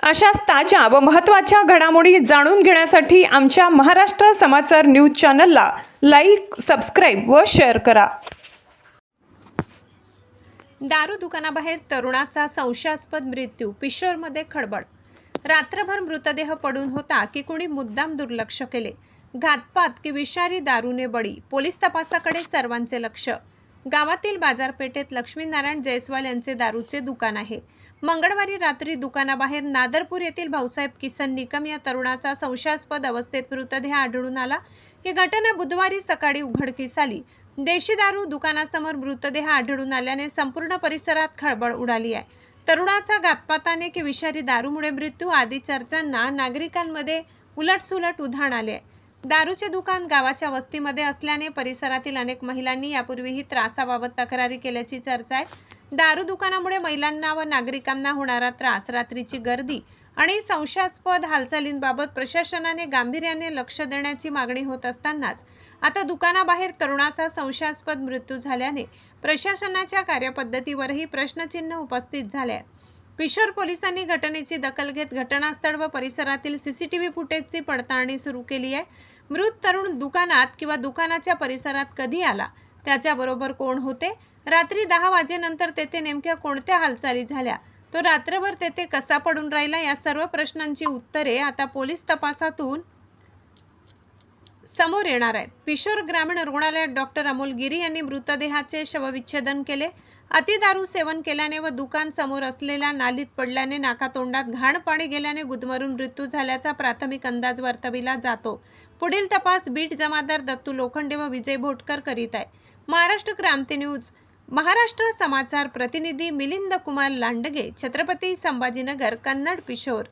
अशाच ताज्या व महत्त्वाच्या घडामोडी जाणून घेण्यासाठी आमच्या महाराष्ट्र समाचार न्यूज चॅनलला लाईक, सबस्क्राईब व शेअर करा। दारू दुकानाबाहेर तरुणाचा संशयास्पद मृत्यू, पिशोरमध्ये खळबळ। रात्रभर मृतदेह पडून होता की कुणी मुद्दाम दुर्लक्ष केले? घातपात की विषारी दारूने बळी? पोलीस तपासाकडे सर्वांचे लक्ष। गावातील बाजारपेठेत लक्ष्मीनारायण जयस्वाल यांचे दारूचे दुकान आहे। मंगळवारी रात्री दुकानाबाहेर नादरपूर येथील भाऊसाहेब किसन निकम या तरुणाचा संशयास्पद अवस्थेत मृतदेह आढळून आला। ही घटना बुधवारी सकाळी उघडकीस आली। देशी दारू दुकानासमोर मृतदेह आढळून आल्याने संपूर्ण परिसरात खळबळ उडाली आहे। तरुणाचा घातपाताने की विषारी दारूमुळे मृत्यू आदी चर्चांना नागरिकांमध्ये उलटसुलट उधाण आले। दारूचे दुकान गावाच्या वस्तीमध्ये असल्याने परिसरातील अनेक महिलांनी यापूर्वीही त्रासाबाबत तक्रारी केल्याची चर्चा आहे। दारू दुकानामुळे महिलांना व नागरिकांना होणारा त्रास, रात्रीची गर्दी आणि संशयास्पद हालचालींबाबत प्रशासनाने गांभीर्याने लक्ष देण्याची मागणी होत असतानाच आता दुकानाबाहेर तरुणाचा संशयास्पद मृत्यू झाल्याने प्रशासनाच्या कार्यपद्धतीवरही प्रश्नचिन्ह उपस्थित झाले आहे। पिशोर पोलिसांनी घटनेची दखल घेत घटनास्थळ व परिसरातील सीसीटीव्ही फुटेजची पडताळणी सुरू केली आहे। मृत तरुण दुकानात किंवा दुकानाच्या परिसरात कधी आला, त्याच्याबरोबर कोण होते, रात्री 10 वाजेनंतर तेथे नेमक्या कोणत्या हालचाली झाल्या, तो रात्रभर तेथे कसा पडून राहिला, या सर्व प्रश्नांची उत्तरे आता पोलीस तपासातून समोर येणार आहेत। पिशोर ग्रामीण रुग्णालयात डॉक्टर अमोल गिरी यांनी मृतदेहाचे शवविच्छेदन केले। अतिदारू सेवन केल्याने व दुकान समोर असलेल्या नालीत पडल्याने नाकातोंडात घाण पाणी गेल्याने गुदमरून मृत्यू झाल्याचा प्राथमिक अंदाज वर्तविला जातो। पुढील तपास बीट जमादार दत्तू लोखंडे व विजय भोटकर करीत आहे। महाराष्ट्र क्रांती न्यूज महाराष्ट्र समाचार प्रतिनिधी मिलिंद कुमार लांडगे, छत्रपती संभाजीनगर, कन्नड, पिशोर।